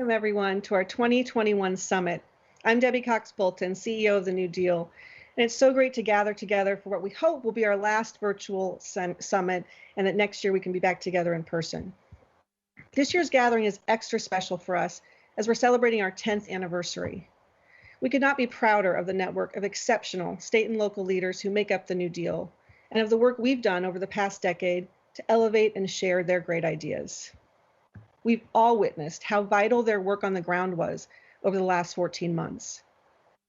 Welcome, everyone, to our 2021 summit. I'm Debbie Cox-Bolton, CEO of the New Deal, and it's so great to gather together for what we hope will be our last virtual summit, and that next year we can be back together in person. This year's gathering is extra special for us as we're celebrating our 10th anniversary. We could not be prouder of the network of exceptional state and local leaders who make up the New Deal, and of the work we've done over the past decade to elevate and share their great ideas. We've all witnessed how vital their work on the ground was over the last 14 months.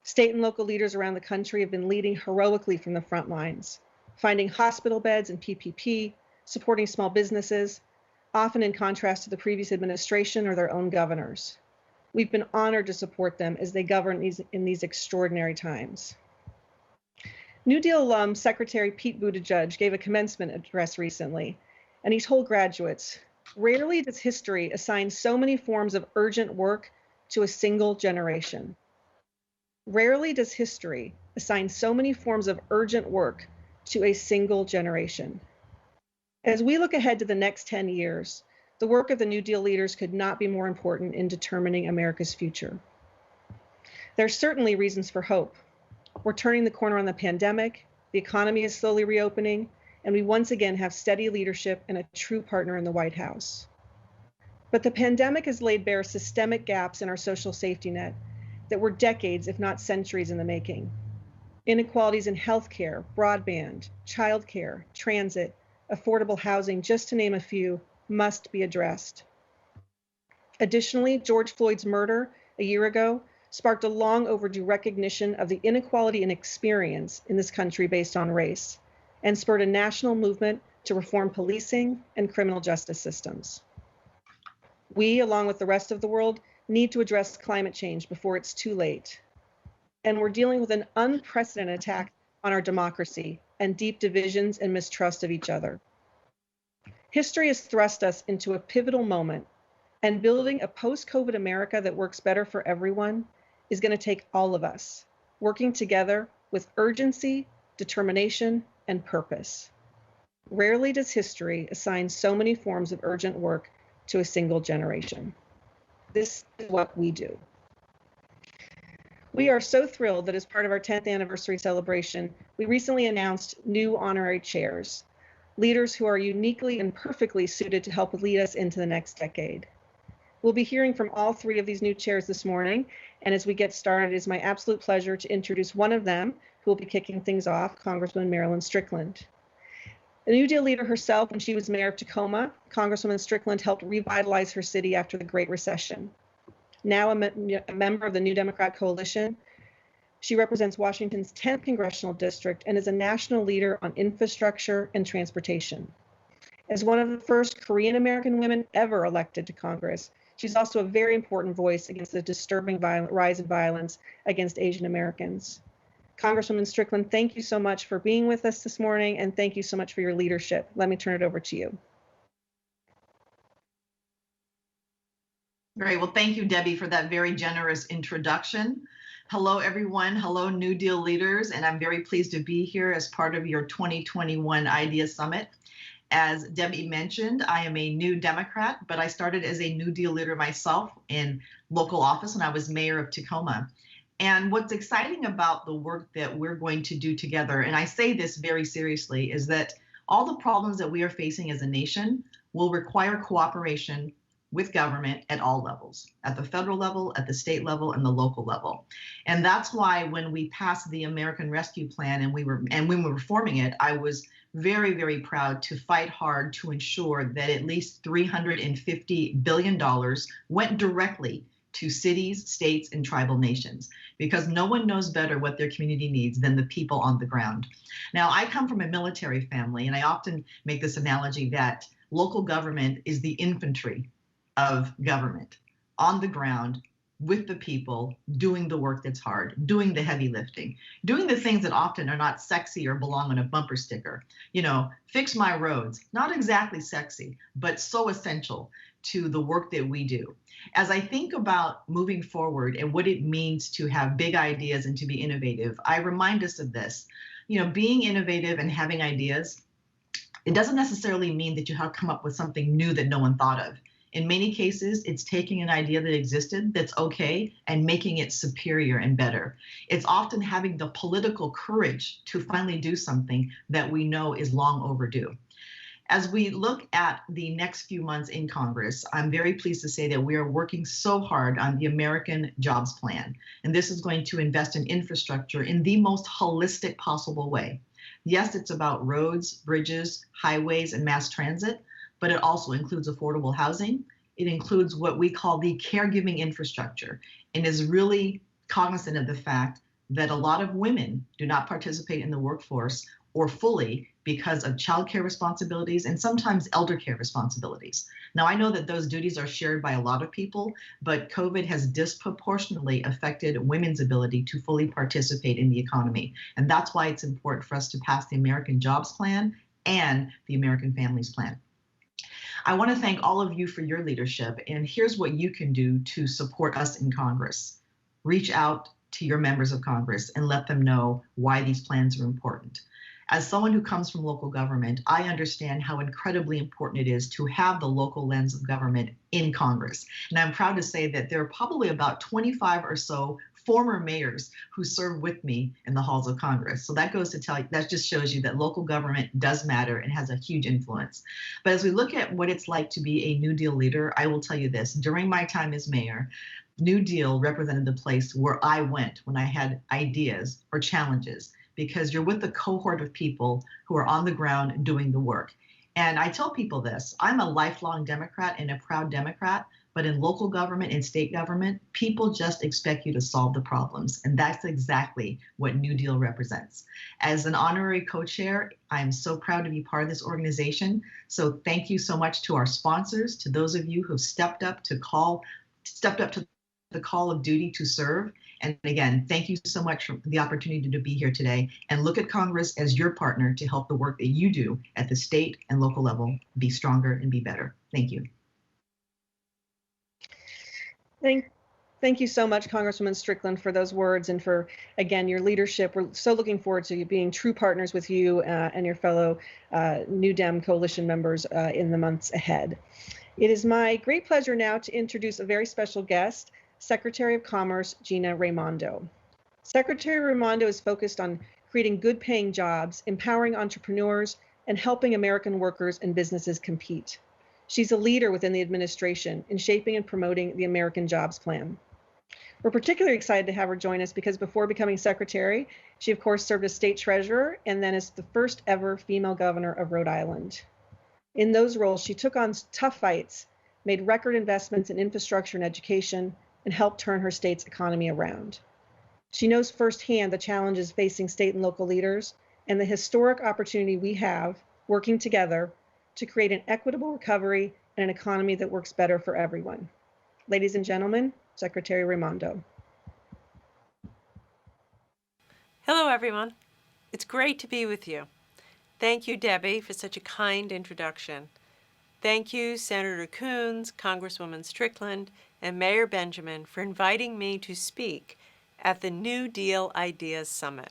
State and local leaders around the country have been leading heroically from the front lines, finding hospital beds and PPP, supporting small businesses, often in contrast to the previous administration or their own governors. We've been honored to support them as they govern in these extraordinary times. New Deal alum Secretary Pete Buttigieg gave a commencement address recently, and he told graduates, "Rarely does history assign so many forms of urgent work to a single generation." Rarely does history assign so many forms of urgent work to a single generation. As we look ahead to the next 10 years, the work of the New Deal leaders could not be more important in determining America's future. There are certainly reasons for hope. We're turning the corner on the pandemic, the economy is slowly reopening, and we once again have steady leadership and a true partner in the White House. But the pandemic has laid bare systemic gaps in our social safety net that were decades, if not centuries, in the making. Inequalities in healthcare, broadband, childcare, transit, affordable housing, just to name a few, must be addressed. Additionally, George Floyd's murder a year ago sparked a long overdue recognition of the inequality in experience in this country based on race, and spurred a national movement to reform policing and criminal justice systems. We, along with the rest of the world, need to address climate change before it's too late. And we're dealing with an unprecedented attack on our democracy and deep divisions and mistrust of each other. History has thrust us into a pivotal moment, and building a post-COVID America that works better for everyone is going to take all of us, working together with urgency, determination, and purpose. Rarely does history assign so many forms of urgent work to a single generation. This is what we do. We are so thrilled that as part of our 10th anniversary celebration, we recently announced new honorary chairs, leaders who are uniquely and perfectly suited to help lead us into the next decade. We'll be hearing from all three of these new chairs this morning, and as we get started, it is my absolute pleasure to introduce one of them, who will be kicking things off, Congresswoman Marilyn Strickland. A New Deal leader herself when she was mayor of Tacoma, Congresswoman Strickland helped revitalize her city after the Great Recession. Now a member of the New Democrat Coalition, she represents Washington's 10th congressional district and is a national leader on infrastructure and transportation. As one of the first Korean American women ever elected to Congress, she's also a very important voice against the disturbing rise in violence against Asian Americans. Congresswoman Strickland, thank you so much for being with us this morning, and thank you so much for your leadership. Let me turn it over to you. Great. Well, thank you, Debbie, for that very generous introduction. Hello, everyone. Hello, New Deal leaders, and I'm very pleased to be here as part of your 2021 Idea Summit. As Debbie mentioned, I am a new Democrat, but I started as a New Deal leader myself in local office when I was mayor of Tacoma. And what's exciting about the work that we're going to do together, and I say this very seriously, is that all the problems that we are facing as a nation will require cooperation with government at all levels, at the federal level, at the state level, and the local level. And that's why when we passed the American Rescue Plan and when we were forming it, I was very, very proud to fight hard to ensure that at least $350 billion went directly to cities, states, and tribal nations, because no one knows better what their community needs than the people on the ground. Now, I come from a military family, and I often make this analogy that local government is the infantry of government on the ground with the people, doing the work that's hard, doing the heavy lifting, doing the things that often are not sexy or belong on a bumper sticker. You know, fix my roads, not exactly sexy, but so essential to the work that we do. As I think about moving forward and what it means to have big ideas and to be innovative, I remind us of this. You know, being innovative and having ideas, it doesn't necessarily mean that you have come up with something new that no one thought of. In many cases, it's taking an idea that existed that's okay and making it superior and better. It's often having the political courage to finally do something that we know is long overdue. As we look at the next few months in Congress, I'm very pleased to say that we are working so hard on the American Jobs Plan. And this is going to invest in infrastructure in the most holistic possible way. Yes, it's about roads, bridges, highways, and mass transit, but it also includes affordable housing. It includes what we call the caregiving infrastructure and is really cognizant of the fact that a lot of women do not participate in the workforce or fully because of childcare responsibilities and sometimes elder care responsibilities. Now, I know that those duties are shared by a lot of people, but COVID has disproportionately affected women's ability to fully participate in the economy. And that's why it's important for us to pass the American Jobs Plan and the American Families Plan. I want to thank all of you for your leadership, and here's what you can do to support us in Congress. Reach out to your members of Congress and let them know why these plans are important. As someone who comes from local government, I understand how incredibly important it is to have the local lens of government in Congress. And I'm proud to say that there are probably about 25 or so former mayors who served with me in the halls of Congress. So that goes to tell you, that just shows you that local government does matter and has a huge influence. But as we look at what it's like to be a New Deal leader, I will tell you this: during my time as mayor, New Deal represented the place where I went when I had ideas or challenges, because you're with a cohort of people who are on the ground doing the work. And I tell people this: I'm a lifelong Democrat and a proud Democrat, but in local government and state government, people just expect you to solve the problems. And that's exactly what New Deal represents. As an honorary co-chair, I'm so proud to be part of this organization. So thank you so much to our sponsors, to those of you who've stepped up to the call of duty to serve. And again, thank you so much for the opportunity to be here today, and look at Congress as your partner to help the work that you do at the state and local level be stronger and be better. Thank you. Thank you so much, Congresswoman Strickland, for those words and for, again, your leadership. We're so looking forward to you being true partners with you and your fellow New Dem coalition members in the months ahead. It is my great pleasure now to introduce a very special guest, Secretary of Commerce, Gina Raimondo. Secretary Raimondo is focused on creating good paying jobs, empowering entrepreneurs, and helping American workers and businesses compete. She's a leader within the administration in shaping and promoting the American Jobs Plan. We're particularly excited to have her join us because before becoming secretary, she of course served as state treasurer and then as the first ever female governor of Rhode Island. In those roles, she took on tough fights, made record investments in infrastructure and education, and helped turn her state's economy around. She knows firsthand the challenges facing state and local leaders and the historic opportunity we have working together to create an equitable recovery and an economy that works better for everyone. Ladies and gentlemen, Secretary Raimondo. Hello, everyone. It's great to be with you. Thank you, Debbie, for such a kind introduction. Thank you, Senator Coons, Congresswoman Strickland, and Mayor Benjamin for inviting me to speak at the New Deal Ideas Summit.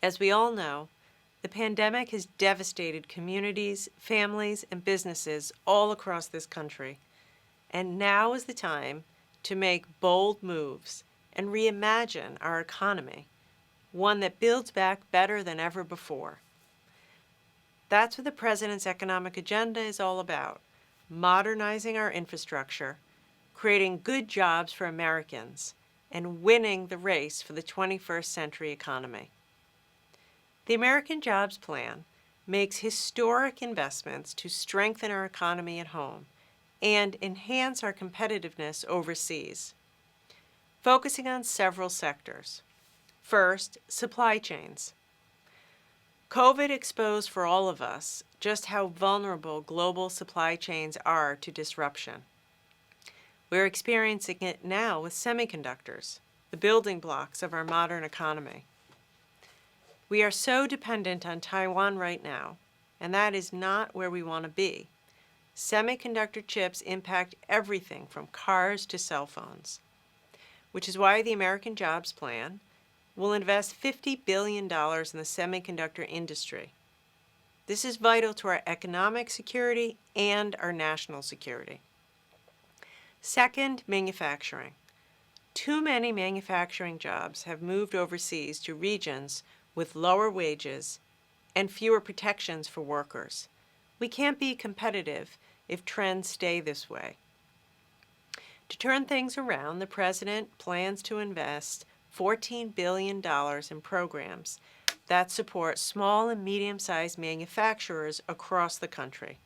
As we all know, the pandemic has devastated communities, families, and businesses all across this country. And now is the time to make bold moves and reimagine our economy, one that builds back better than ever before. That's what the President's economic agenda is all about: modernizing our infrastructure, creating good jobs for Americans, and winning the race for the 21st century economy. The American Jobs Plan makes historic investments to strengthen our economy at home and enhance our competitiveness overseas, focusing on several sectors. First, supply chains. COVID exposed for all of us just how vulnerable global supply chains are to disruption. We're experiencing it now with semiconductors, the building blocks of our modern economy. We are so dependent on Taiwan right now, and that is not where we want to be. Semiconductor chips impact everything from cars to cell phones, which is why the American Jobs Plan will invest $50 billion in the semiconductor industry. This is vital to our economic security and our national security. Second, manufacturing. Too many manufacturing jobs have moved overseas to regions with lower wages and fewer protections for workers. We can't be competitive if trends stay this way. To turn things around, the President plans to invest $14 billion in programs that support small and medium-sized manufacturers across the country.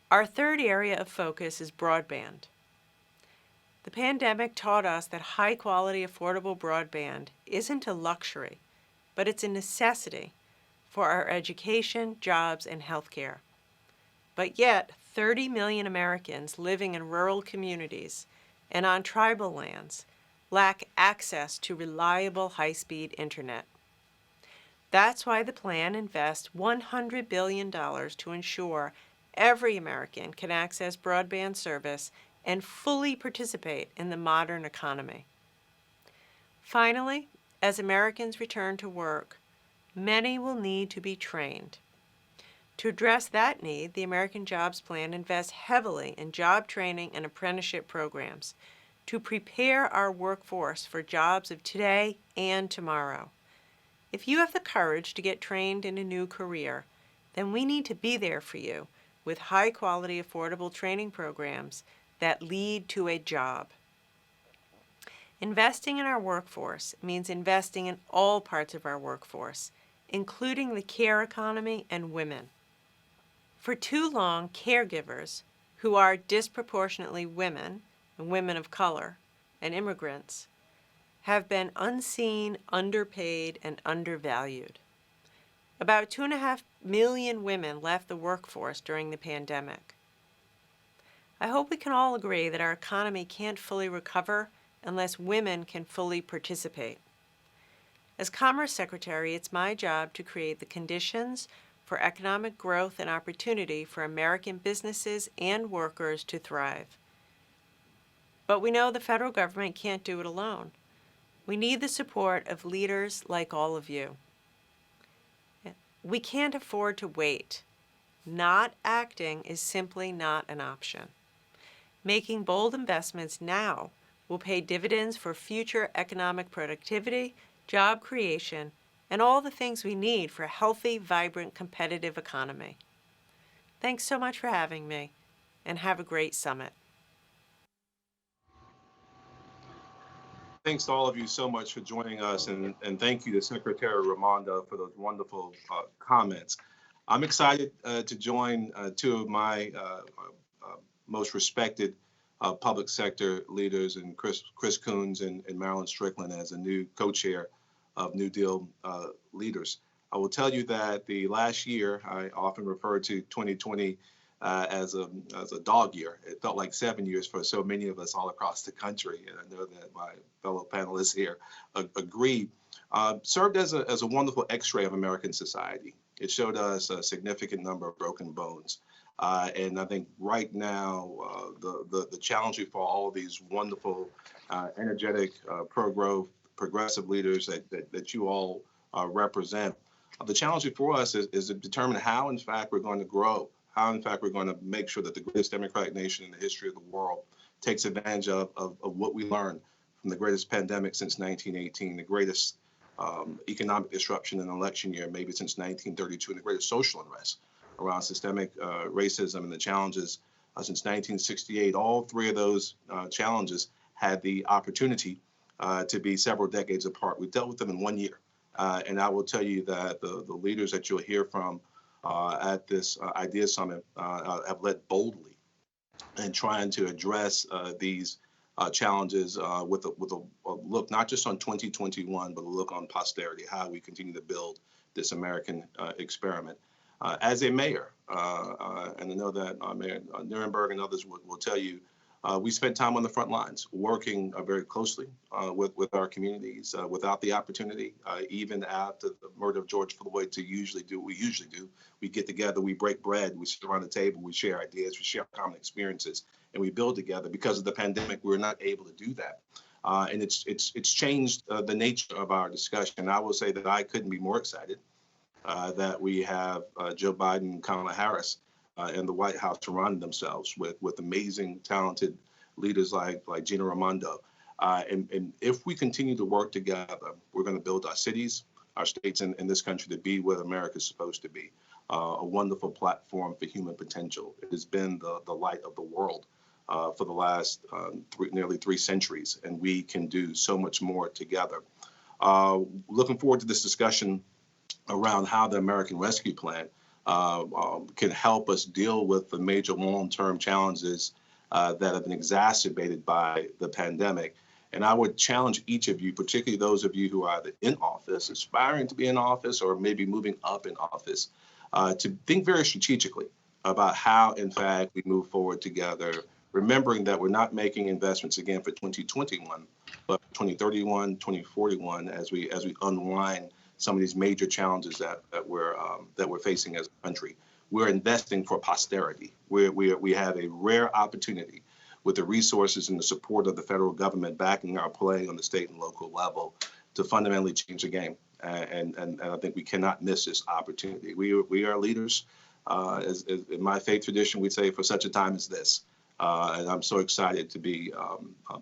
Our third area of focus is broadband. The pandemic taught us that high-quality, affordable broadband isn't a luxury, but it's a necessity for our education, jobs, and healthcare. But yet, 30 million Americans living in rural communities and on tribal lands lack access to reliable high-speed internet. That's why the plan invests $100 billion to ensure every American can access broadband service and fully participate in the modern economy. Finally, as Americans return to work, many will need to be trained. To address that need, the American Jobs Plan invests heavily in job training and apprenticeship programs to prepare our workforce for jobs of today and tomorrow. If you have the courage to get trained in a new career, then we need to be there for you with high-quality, affordable training programs that lead to a job. Investing in our workforce means investing in all parts of our workforce, including the care economy and women. For too long, caregivers, who are disproportionately women and women of color and immigrants, have been unseen, underpaid, and undervalued. About 2.5 million women left the workforce during the pandemic. I hope we can all agree that our economy can't fully recover unless women can fully participate. As Commerce Secretary, it's my job to create the conditions for economic growth and opportunity for American businesses and workers to thrive. But we know the federal government can't do it alone. We need the support of leaders like all of you. We can't afford to wait. Not acting is simply not an option. Making bold investments now will pay dividends for future economic productivity, job creation, and all the things we need for a healthy, vibrant, competitive economy. Thanks so much for having me, and have a great summit. Thanks to all of you so much for joining us, and thank you to Secretary Raimondo for those wonderful comments. I'm excited to join two of my most respected public sector leaders, and Chris Coons and Marilyn Strickland as a new co-chair of NewDEAL leaders. I will tell you that the last year, I often refer to 2020 as a dog year. It felt like 7 years for so many of us all across the country, and I know that my fellow panelists here agree. Served as a wonderful X-ray of American society. It showed us a significant number of broken bones. And I think right now, the challenge for all of these wonderful, energetic, pro-growth, progressive leaders that you all represent, the challenge for us is to determine how, in fact, we're going to grow, how, in fact, we're going to make sure that the greatest democratic nation in the history of the world takes advantage of what we learned from the greatest pandemic since 1918, the greatest economic disruption in an election year, maybe since 1932, and the greatest social unrest around systemic racism and the challenges since 1968. All three of those challenges had the opportunity to be several decades apart. We dealt with them in 1 year. And I will tell you that the leaders that you'll hear from at this Idea Summit have led boldly in trying to address these challenges with a look not just on 2021, but a look on posterity, how we continue to build this American experiment. As a mayor, and I know that Mayor Nirenberg and others will tell you, we spent time on the front lines, working very closely with our communities. Without the opportunity, even after the murder of George Floyd, to usually do what we usually do. We get together, we break bread, we sit around the table, we share ideas, we share common experiences, and we build together. Because of the pandemic, we're not able to do that. And it's changed the nature of our discussion. I will say that I couldn't be more excited that we have Joe Biden and Kamala Harris in the White House surrounding themselves with amazing, talented leaders like Gina Raimondo. And if we continue to work together, we're going to build our cities, our states in this country to be what America's supposed to be, a wonderful platform for human potential. It has been the light of the world for the last nearly 3 centuries, and we can do so much more together. Looking forward to this discussion around how the American Rescue Plan can help us deal with the major long-term challenges that have been exacerbated by the pandemic. And I would challenge each of you, particularly those of you who are either in office, aspiring to be in office, or maybe moving up in office, to think very strategically about how, in fact, we move forward together, remembering that we're not making investments again for 2021, but 2031, 2041, as we unwind some of these major challenges that we're facing as a country. We're investing for posterity. We have a rare opportunity with the resources and the support of the federal government backing our play on the state and local level to fundamentally change the game. And I think we cannot miss this opportunity. We are leaders. As in my faith tradition, we say for such a time as this. And I'm so excited to be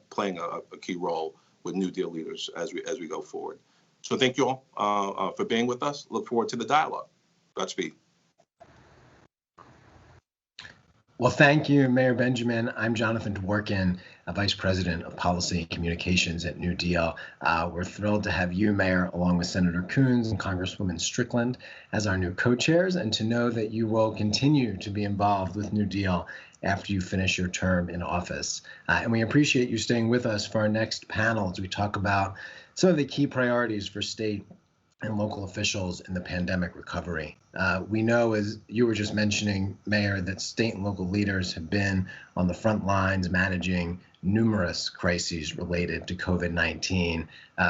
playing a key role with New Deal leaders as we go forward. So thank you all for being with us. Look forward to the dialogue. Godspeed. Well, thank you, Mayor Benjamin. I'm Jonathan Dworkin, Vice President of Policy and Communications at NewDEAL. We're thrilled to have you, Mayor, along with Senator Coons and Congresswoman Strickland as our new co-chairs, and to know that you will continue to be involved with NewDEAL after you finish your term in office. And we appreciate you staying with us for our next panel as we talk about some of the key priorities for state and local officials in the pandemic recovery. We know, as you were just mentioning, Mayor, that state and local leaders have been on the front lines managing numerous crises related to COVID-19,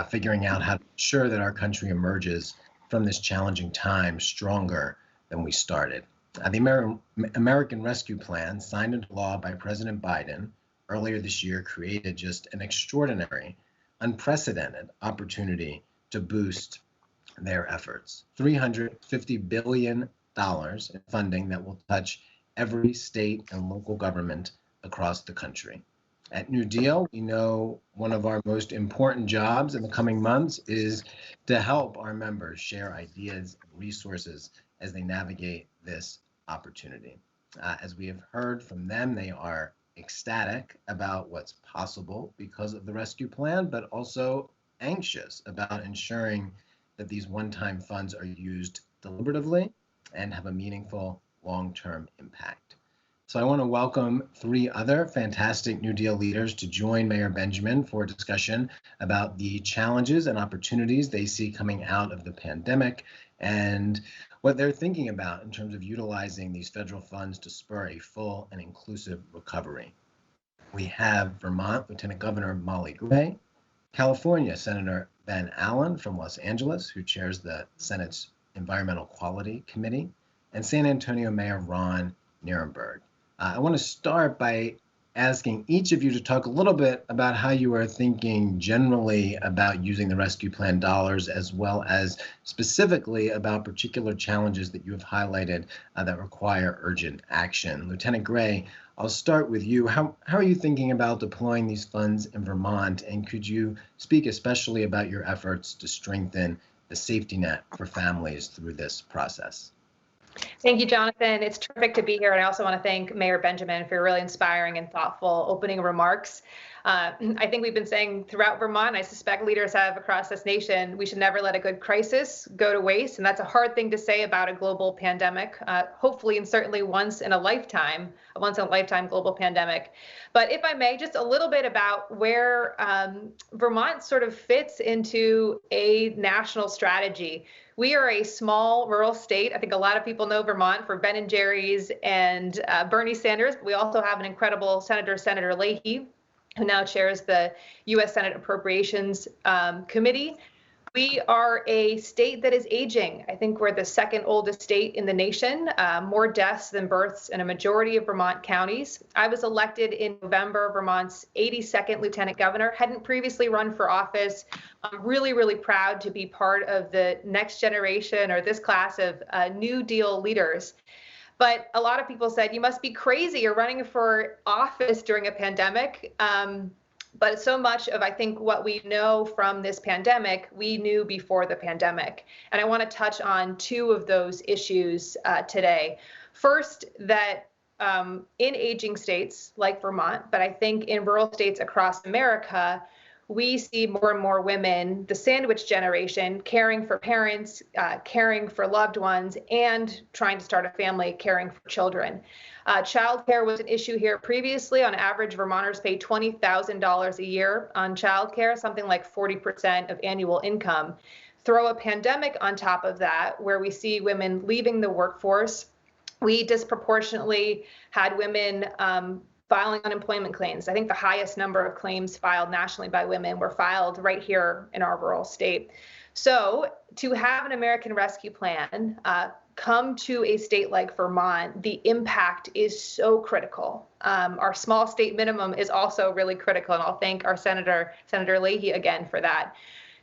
figuring out how to ensure that our country emerges from this challenging time stronger than we started. The American Rescue Plan, signed into law by President Biden earlier this year, created just an extraordinary, unprecedented opportunity to boost their efforts. $350 billion in funding that will touch every state and local government across the country. At NewDEAL, we know one of our most important jobs in the coming months is to help our members share ideas and resources as they navigate this opportunity. As we have heard from them, they are ecstatic about what's possible because of the rescue plan, but also anxious about ensuring that these one-time funds are used deliberatively and have a meaningful long-term impact. So I want to welcome 3 other fantastic NewDEAL leaders to join Mayor Benjamin for a discussion about the challenges and opportunities they see coming out of the pandemic and what they're thinking about in terms of utilizing these federal funds to spur a full and inclusive recovery. We have Vermont Lieutenant Governor Molly Gray, California Senator Ben Allen from Los Angeles, who chairs the Senate's Environmental Quality Committee, and San Antonio Mayor Ron Nirenberg. I want to start by asking each of you to talk a little bit about how you are thinking generally about using the rescue plan dollars, as well as specifically about particular challenges that you have highlighted that require urgent action. Lieutenant Gray, I'll start with you. How are you thinking about deploying these funds in Vermont? And could you speak especially about your efforts to strengthen the safety net for families through this process? Thank you, Jonathan. It's terrific to be here. And I also want to thank Mayor Benjamin for your really inspiring and thoughtful opening remarks. I think we've been saying throughout Vermont, I suspect leaders have across this nation, we should never let a good crisis go to waste. And that's a hard thing to say about a global pandemic, hopefully and certainly once in a lifetime global pandemic. But if I may, just a little bit about where Vermont sort of fits into a national strategy. We are a small rural state. I think a lot of people know Vermont for Ben and Jerry's and Bernie Sanders. But we also have an incredible Senator Leahy, who now chairs the U.S. Senate Appropriations Committee. We are a state that is aging. I think we're the second oldest state in the nation, more deaths than births in a majority of Vermont counties. I was elected in November, Vermont's 82nd lieutenant governor, hadn't previously run for office. I'm really, really proud to be part of the next generation or this class of New Deal leaders. But a lot of people said, you must be crazy. You're running for office during a pandemic. But so much of, I think, what we know from this pandemic, we knew before the pandemic. And I want to touch on two of those issues today. First, that in aging states like Vermont, but I think in rural states across America, we see more and more women, the sandwich generation, caring for parents, caring for loved ones, and trying to start a family, caring for children. Childcare was an issue here previously. On average, Vermonters pay $20,000 a year on childcare, something like 40% of annual income. Throw a pandemic on top of that, where we see women leaving the workforce. We disproportionately had women filing unemployment claims. I think the highest number of claims filed nationally by women were filed right here in our rural state. So to have an American Rescue Plan come to a state like Vermont, the impact is so critical. Our small state minimum is also really critical, and I'll thank our Senator Leahy again for that.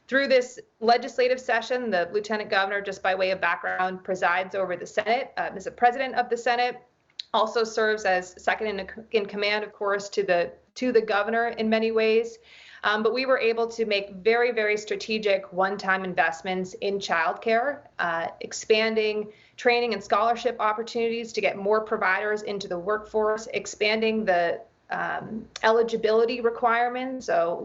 Through this legislative session, the Lieutenant Governor, just by way of background, presides over the Senate, is the President of the Senate, also serves as second in command, of course, to the governor in many ways. But we were able to make very, very strategic one-time investments in childcare, expanding training and scholarship opportunities to get more providers into the workforce, expanding the eligibility requirements, so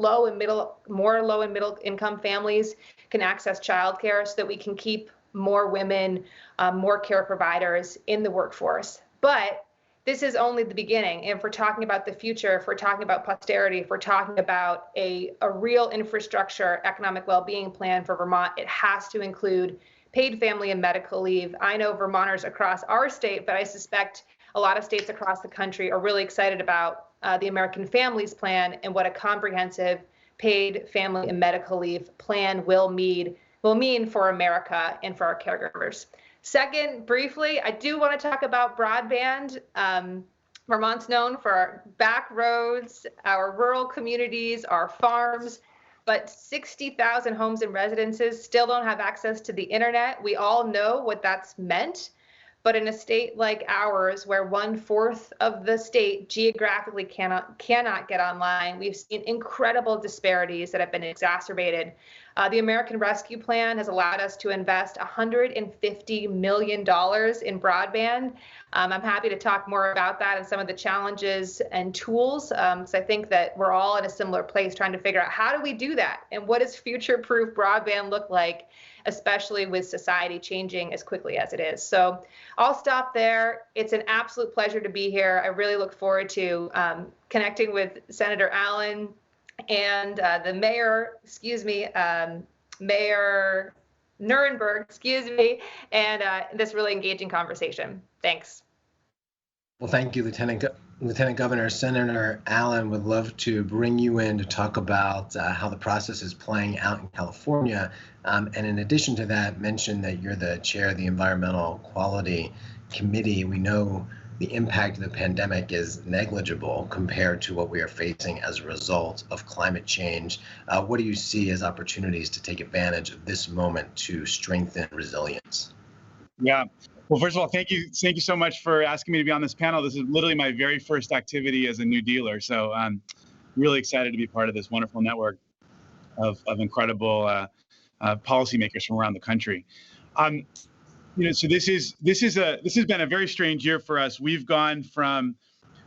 more low and middle income families can access childcare so that we can keep more women, more care providers in the workforce. But this is only the beginning. And if we're talking about the future, if we're talking about posterity, if we're talking about a real infrastructure, economic well-being plan for Vermont, it has to include paid family and medical leave. I know Vermonters across our state, but I suspect a lot of states across the country are really excited about the American Families Plan and what a comprehensive paid family and medical leave plan will mean for America and for our caregivers. Second, briefly, I do want to talk about broadband. Vermont's known for our back roads, our rural communities, our farms, but 60,000 homes and residences still don't have access to the internet. We all know what that's meant. But in a state like ours, where 1/4 of the state geographically cannot get online, we've seen incredible disparities that have been exacerbated. The American Rescue Plan has allowed us to invest $150 million in broadband. I'm happy to talk more about that and some of the challenges and tools. So I think that we're all in a similar place trying to figure out how do we do that and what does future-proof broadband look like, especially with society changing as quickly as it is. So I'll stop there. It's an absolute pleasure to be here. I really look forward to connecting with Senator Allen and the mayor, Mayor Nirenberg, and this really engaging conversation. Thanks. Well, thank you, Lieutenant Governor. Senator Allen would love to bring you in to talk about how the process is playing out in California. And in addition to that, mention that you're the chair of the Environmental Quality Committee. We know the impact of the pandemic is negligible compared to what we are facing as a result of climate change. What do you see as opportunities to take advantage of this moment to strengthen resilience? Yeah. Well, first of all, thank you so much for asking me to be on this panel. This is literally my very first activity as a New Dealer, so I'm really excited to be part of this wonderful network of incredible policymakers from around the country. So this has been a very strange year for us. We've gone from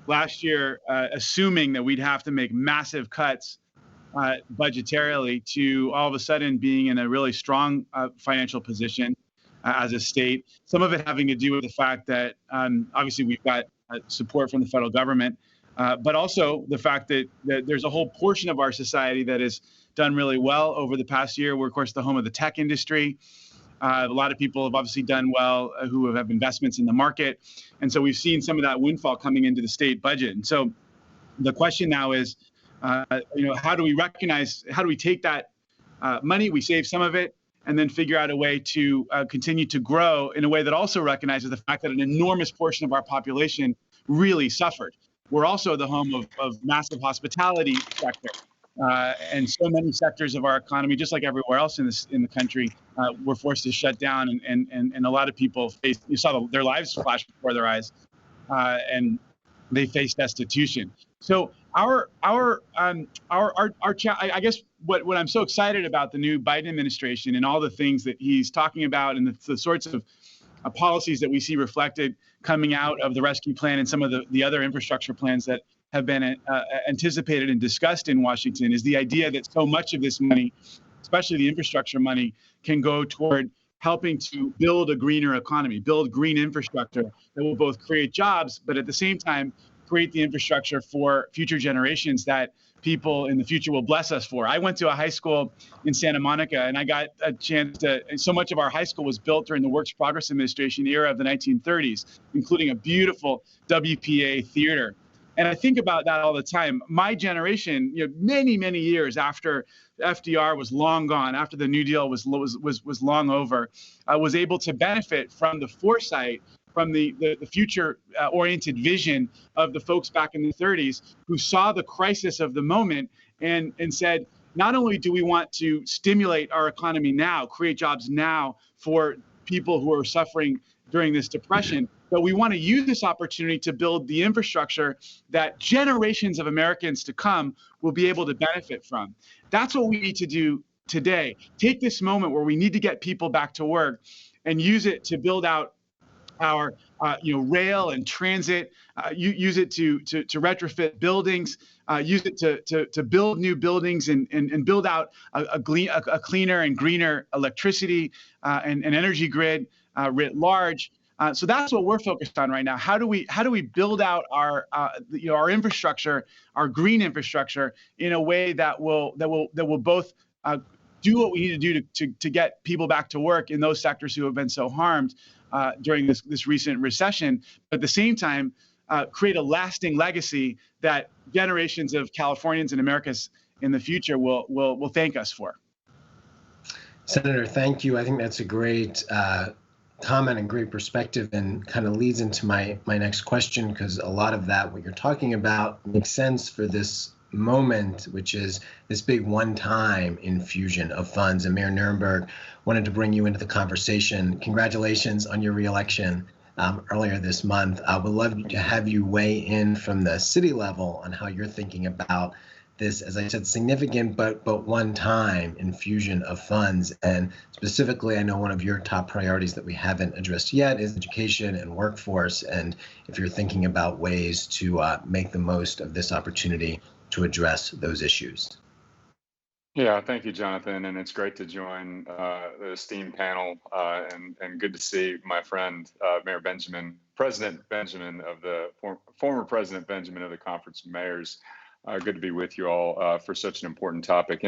last year assuming that we'd have to make massive cuts budgetarily to all of a sudden being in a really strong financial position as a state. Some of it having to do with the fact that obviously we've got support from the federal government, but also the fact that there's a whole portion of our society that has done really well over the past year. We're, of course, the home of the tech industry. A lot of people have obviously done well who have investments in the market. And so we've seen some of that windfall coming into the state budget. And so the question now is, how do we take that money, we save some of it, and then figure out a way to continue to grow in a way that also recognizes the fact that an enormous portion of our population really suffered. We're also the home of massive hospitality sector. And so many sectors of our economy, just like everywhere else in the country, were forced to shut down, and a lot of people faced, you saw their lives flash before their eyes, and they faced destitution. So I guess what I'm so excited about the new Biden administration and all the things that he's talking about, and the sorts of policies that we see reflected coming out of the rescue plan and some of the other infrastructure plans that have been anticipated and discussed in Washington, is the idea that so much of this money, especially the infrastructure money, can go toward helping to build a greener economy, build green infrastructure that will both create jobs, but at the same time, create the infrastructure for future generations that people in the future will bless us for. I went to a high school in Santa Monica, and I got a chance to, and so much of our high school was built during the Works Progress Administration era of the 1930s, including a beautiful WPA theater. And I think about that all the time. My generation, many, many years after FDR was long gone, after the New Deal was long over, was able to benefit from the foresight, from the future-oriented vision of the folks back in the 30s who saw the crisis of the moment and said, not only do we want to stimulate our economy now, create jobs now for people who are suffering during this depression, but we want to use this opportunity to build the infrastructure that generations of Americans to come will be able to benefit from. That's what we need to do today. Take this moment where we need to get people back to work and use it to build out our rail and transit, use it to retrofit buildings, use it to build new buildings and build out a cleaner and greener electricity and energy grid writ large. So that's what we're focused on right now. How do we build out our infrastructure, our green infrastructure, in a way that will both do what we need to do to get people back to work in those sectors who have been so harmed during this recent recession, but at the same time create a lasting legacy that generations of Californians and Americans in the future will thank us for. Senator, thank you. I think that's a great comment and great perspective, and kind of leads into my next question, because a lot of that, what you're talking about, makes sense for this moment, which is this big one-time infusion of funds. And Mayor Nirenberg, wanted to bring you into the conversation. Congratulations on your reelection earlier this month. I would love to have you weigh in from the city level on how you're thinking about this, as I said, significant but one-time infusion of funds. And specifically, I know one of your top priorities that we haven't addressed yet is education and workforce. And if you're thinking about ways to make the most of this opportunity to address those issues. Yeah, thank you, Jonathan. And it's great to join the esteemed panel, and good to see my friend, Mayor Benjamin, President Benjamin of the former President Benjamin of the Conference of Mayors. Good to be with you all for such an important topic.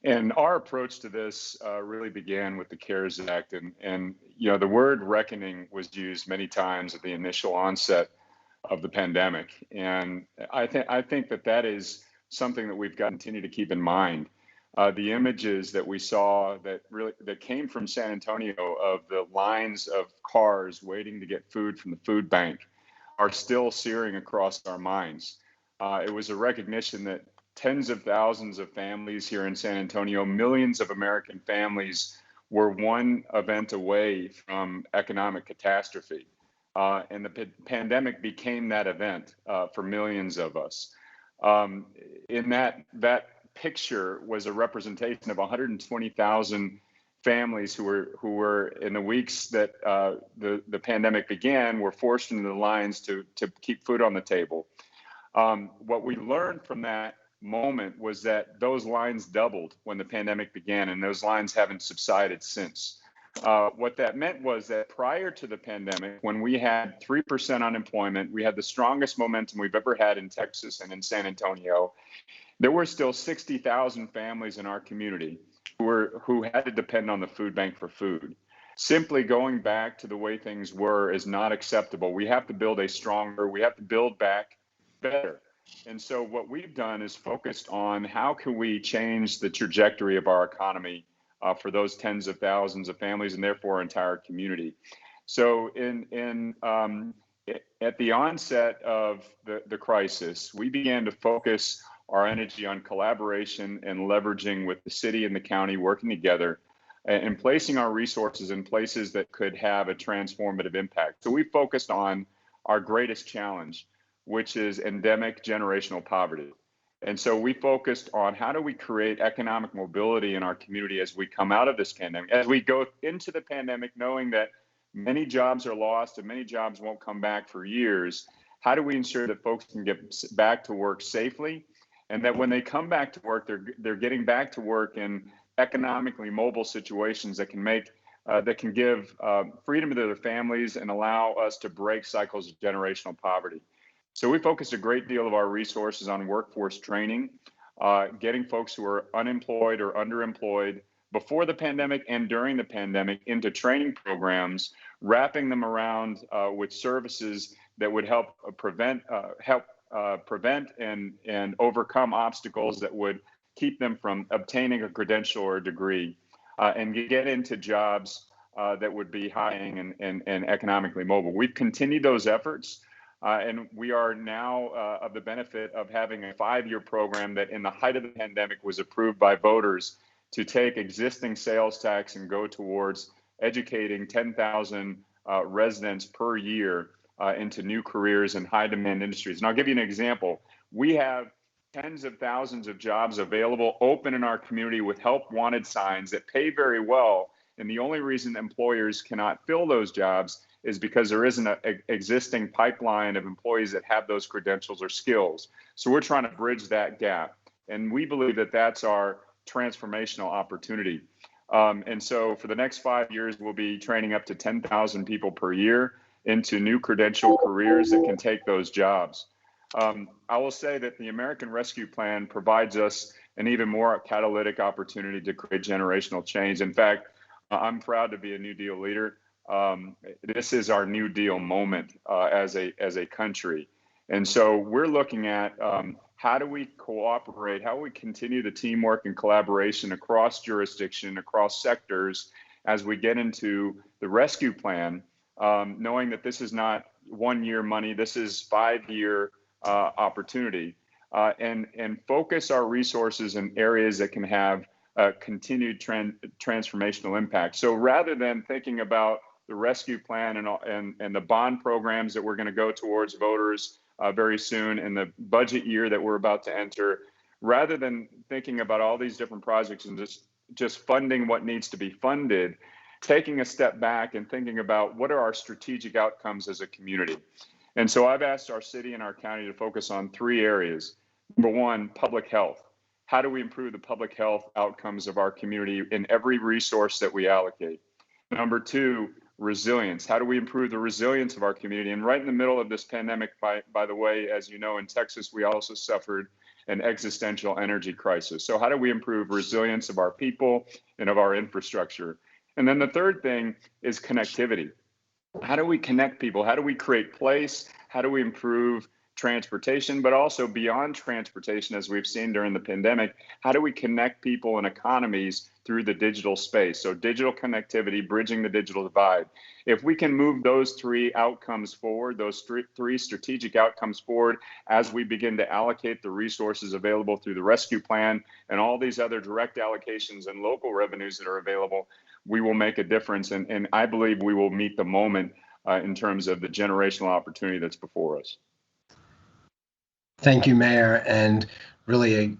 And our approach to this really began with the CARES Act. And the word reckoning was used many times at the initial onset of the pandemic. And I think that is something that we've got to continue to keep in mind. The images that we saw that came from San Antonio of the lines of cars waiting to get food from the food bank are still searing across our minds. It was a recognition that tens of thousands of families here in San Antonio, millions of American families, were one event away from economic catastrophe. And the pandemic became that event for millions of us. In that picture was a representation of 120,000 families who were in the weeks that the pandemic began, were forced into the lines to keep food on the table. What we learned from that moment was that those lines doubled when the pandemic began, and those lines haven't subsided since. What that meant was that prior to the pandemic, when we had 3% unemployment, we had the strongest momentum we've ever had in Texas and in San Antonio. There were still 60,000 families in our community who had to depend on the food bank for food. Simply going back to the way things were is not acceptable. We have to build we have to build back better. And so what we've done is focused on how can we change the trajectory of our economy for those tens of thousands of families and therefore our entire community. So at the onset of the crisis, we began to focus our energy on collaboration and leveraging with the city and the county working together and placing our resources in places that could have a transformative impact. So we focused on our greatest challenge, which is endemic generational poverty. And so we focused on how do we create economic mobility in our community as we come out of this pandemic, as we go into the pandemic, knowing that many jobs are lost and many jobs won't come back for years. How do we ensure that folks can get back to work safely, and that when they come back to work, they're getting back to work in economically mobile situations that can give freedom to their families and allow us to break cycles of generational poverty. So we focused a great deal of our resources on workforce training, getting folks who are unemployed or underemployed before the pandemic and during the pandemic into training programs, wrapping them around with services that would help prevent and overcome obstacles that would keep them from obtaining a credential or a degree, and get into jobs that would be high-paying and economically mobile. We've continued those efforts, and we are now of the benefit of having a 5-year program that in the height of the pandemic was approved by voters to take existing sales tax and go towards educating 10,000 residents per year into new careers in high-demand industries. And I'll give you an example. We have tens of thousands of jobs available open in our community with help wanted signs that pay very well. And the only reason employers cannot fill those jobs is because there isn't an existing pipeline of employees that have those credentials or skills. So we're trying to bridge that gap. And we believe that that's our transformational opportunity. And so for the next 5 years, we'll be training up to 10,000 people per year into new credential careers that can take those jobs. I will say that the American Rescue Plan provides us an even more catalytic opportunity to create generational change. In fact, I'm proud to be a New Deal leader. This is our New Deal moment as a country. And so we're looking at how do we cooperate, how do we continue the teamwork and collaboration across jurisdiction, across sectors as we get into the rescue plan, knowing that this is not 1 year money, this is 5-year opportunity, and focus our resources in areas that can have continued transformational impact. So rather than thinking about the rescue plan and the bond programs that we're going to go towards voters very soon in the budget year that we're about to enter, rather than thinking about all these different projects and just funding what needs to be funded, taking a step back and thinking about what are our strategic outcomes as a community. And so I've asked our city and our county to focus on 3 areas. Number 1, public health. How do we improve the public health outcomes of our community in every resource that we allocate? Number 2, resilience. How do we improve the resilience of our community? And right in the middle of this pandemic, by the way, as you know, in Texas, we also suffered an existential energy crisis. So how do we improve resilience of our people and of our infrastructure? And then the third thing is connectivity. How do we connect people? How do we create place? How do we improve transportation, but also beyond transportation, as we've seen during the pandemic, how do we connect people and economies through the digital space? So digital connectivity, bridging the digital divide. If we can move those 3 outcomes forward, those 3 strategic outcomes forward, as we begin to allocate the resources available through the rescue plan and all these other direct allocations and local revenues that are available, we will make a difference. And I believe we will meet the moment in terms of the generational opportunity that's before us. Thank you, Mayor, and really a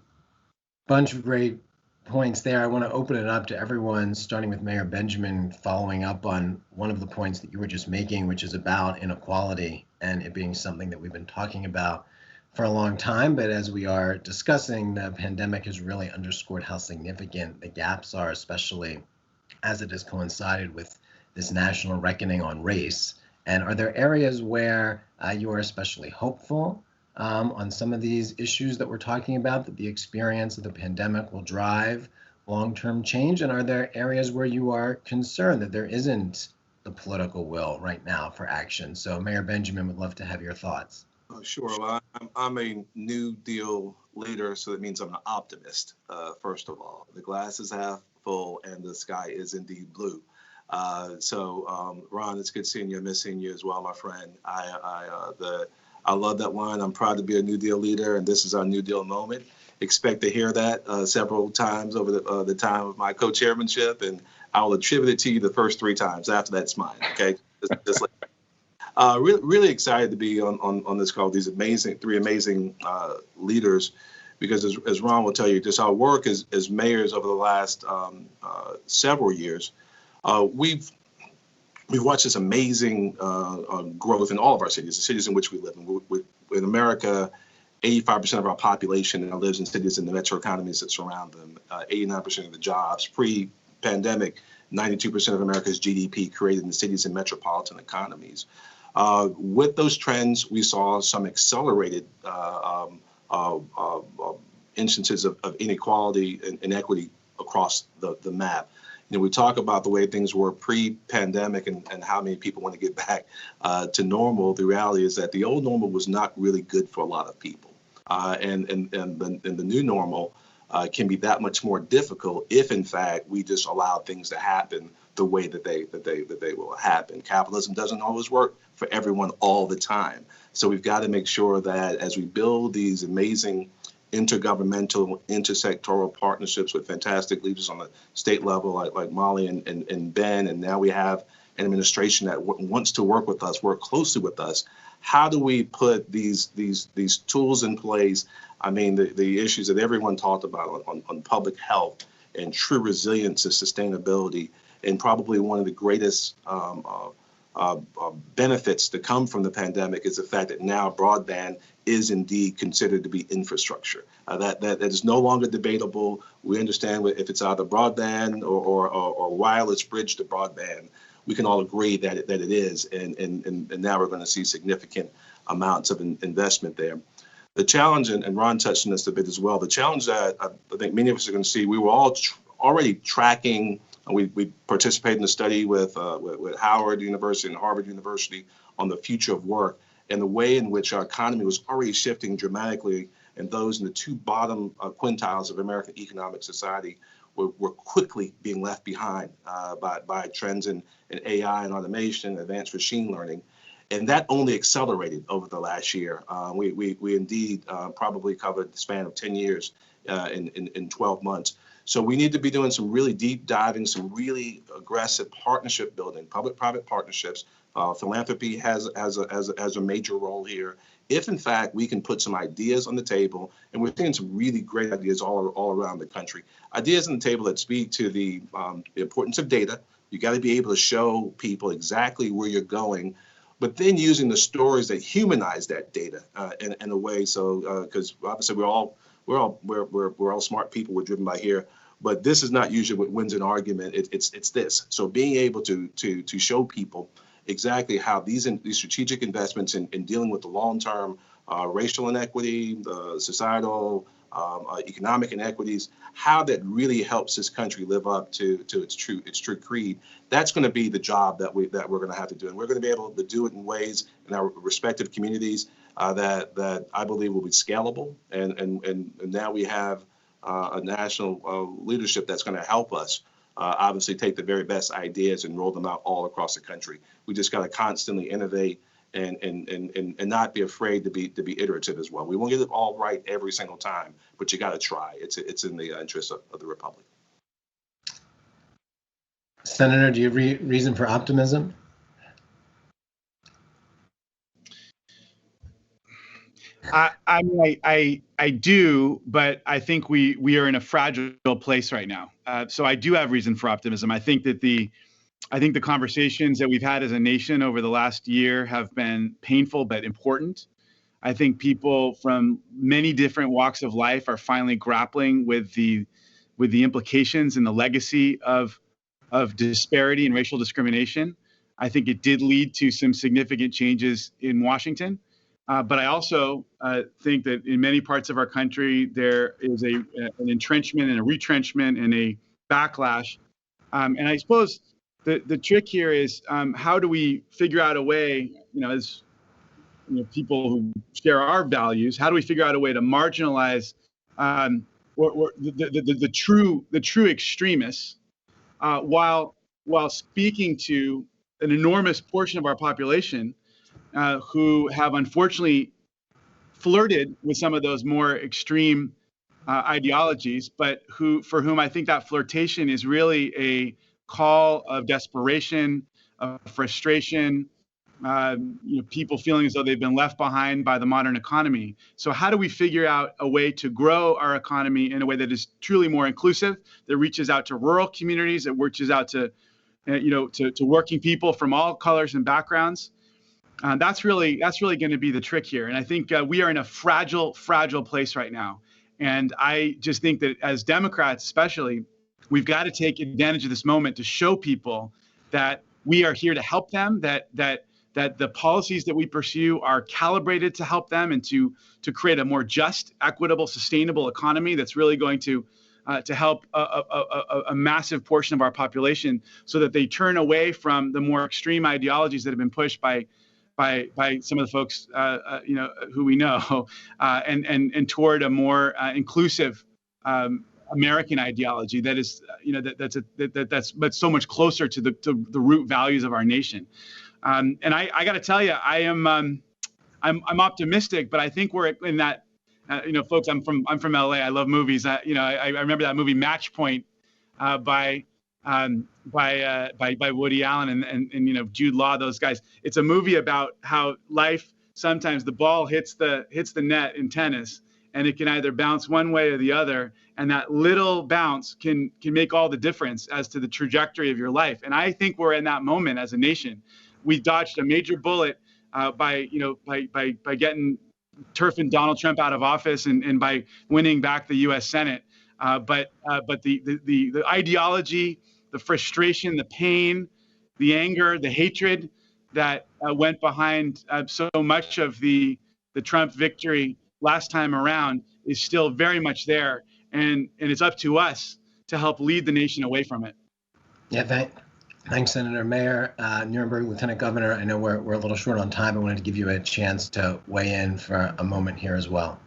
bunch of great points there. I want to open it up to everyone, starting with Mayor Benjamin, following up on one of the points that you were just making, which is about inequality and it being something that we've been talking about for a long time. But as we are discussing, the pandemic has really underscored how significant the gaps are, especially as it has coincided with this national reckoning on race. And are there areas where you are especially hopeful on some of these issues that we're talking about, that the experience of the pandemic will drive long-term change? And are there areas where you are concerned that there isn't the political will right now for action? So Mayor Benjamin, would love to have your thoughts. Sure. Well, I'm a New Deal leader, so that means I'm an optimist, first of all. The glass is half full and the sky is indeed blue. Ron, it's good seeing you. I miss seeing you as well, my friend. I love that line. I'm proud to be a New Deal leader, and this is our New Deal moment. Expect to hear that several times over the time of my co-chairmanship, and I will attribute it to you the first 3 times. After that, it's mine. Okay. Really excited to be on this call with these 3 amazing leaders, because as Ron will tell you, just our work as mayors over the last several years, we've watched this amazing growth in all of our cities, the cities in which we live. In America, 85% of our population now lives in cities in the metro economies that surround them. 89% of the jobs pre-pandemic, 92% of America's GDP created in cities and metropolitan economies. With those trends, we saw some accelerated instances of inequality and inequity across the map. We talk about the way things were pre-pandemic and how many people want to get back to normal. The reality is that the old normal was not really good for a lot of people. And the new normal can be that much more difficult if, in fact, we just allow things to happen the way that they will happen. Capitalism doesn't always work for everyone all the time. So we've got to make sure that as we build these amazing intergovernmental, intersectoral partnerships with fantastic leaders on the state level, like Molly and Ben, and now we have an administration that wants to work with us, work closely with us. How do we put these tools in place? I mean, the issues that everyone talked about on public health and true resilience and sustainability, and probably one of the greatest benefits to come from the pandemic is the fact that now broadband is indeed considered to be infrastructure. That is no longer debatable. We understand if it's either broadband or wireless bridge to broadband. We can all agree that it is, and now we're going to see significant amounts of investment there. The challenge, and Ron touched on this a bit as well, the challenge that I think many of us are going to see, we were all already tracking. We participated in a study with Howard University and Harvard University on the future of work and the way in which our economy was already shifting dramatically, and those in the 2 bottom quintiles of American economic society were quickly being left behind by trends in AI and automation, advanced machine learning. And that only accelerated over the last year. We indeed probably covered the span of 10 years in 12 months. So we need to be doing some really deep diving, some really aggressive partnership building, public-private partnerships. Philanthropy has a major role here. If in fact we can put some ideas on the table, and we're seeing some really great ideas all around the country, ideas on the table that speak to the importance of data. You got to be able to show people exactly where you're going, but then using the stories that humanize that data in a way. So because obviously we're all smart people. We're driven by here, but this is not usually what wins an argument. It's this. So being able to show people exactly how these strategic investments in dealing with the long-term racial inequity, the societal, economic inequities, how that really helps this country live up to its true creed. That's going to be the job that we're going to have to do, and we're going to be able to do it in ways in our respective communities that I believe will be scalable. And now we have a national leadership that's going to help us obviously take the very best ideas and roll them out all across the country. We just got to constantly innovate and not be afraid to be iterative as well. We won't get it all right every single time, but you got to try. It's in the interest of the Republic. Senator, do you have reason for optimism? I do, but I think we are in a fragile place right now. So I do have reason for optimism. I think the conversations that we've had as a nation over the last year have been painful but important. I think people from many different walks of life are finally grappling with the implications and the legacy of disparity and racial discrimination. I think it did lead to some significant changes in Washington. But I also think that in many parts of our country, there is an entrenchment and a retrenchment and a backlash. And I suppose the trick here is how do we figure out a way, as people who share our values? How do we figure out a way to marginalize the true extremists while speaking to an enormous portion of our population who have unfortunately flirted with some of those more extreme ideologies, but for whom I think that flirtation is really a call of desperation, of frustration, people feeling as though they've been left behind by the modern economy. So how do we figure out a way to grow our economy in a way that is truly more inclusive, that reaches out to rural communities, that reaches out to working people from all colors and backgrounds? That's really going to be the trick here. And I think we are in a fragile place right now. And I just think that as Democrats, especially, we've got to take advantage of this moment to show people that we are here to help them, that the policies that we pursue are calibrated to help them and to create a more just, equitable, sustainable economy that's really going to help a massive portion of our population, so that they turn away from the more extreme ideologies that have been pushed by some of the folks who we know, and toward a more inclusive American ideology that is that's so much closer to the root values of our nation. And I got to tell you, I'm optimistic, but I think we're in that. Folks, I'm from LA. I love movies. I remember that movie Match Point by Woody Allen and Jude Law. Those guys. It's a movie about how life, sometimes the ball hits the net in tennis, and it can either bounce one way or the other, and that little bounce can make all the difference as to the trajectory of your life. And I think we're in that moment as a nation. We dodged a major bullet by getting turfing Donald Trump out of office and by winning back the U.S. Senate. But the ideology, the frustration, the pain, the anger, the hatred that went behind so much of the Trump victory last time around is still very much there, and it's up to us to help lead the nation away from it. Yeah, thanks, Senator. Mayor Nirenberg, Lieutenant Governor, I know we're a little short on time. I wanted to give you a chance to weigh in for a moment here as well.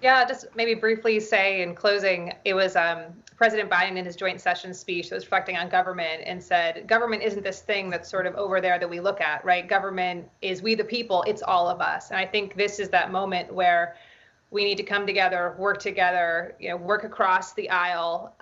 Yeah, just maybe briefly say in closing, it was President Biden in his joint session speech that was reflecting on government and said, government isn't this thing that's sort of over there that we look at, right? Government is we the people, it's all of us. And I think this is that moment where we need to come together, work across the aisle,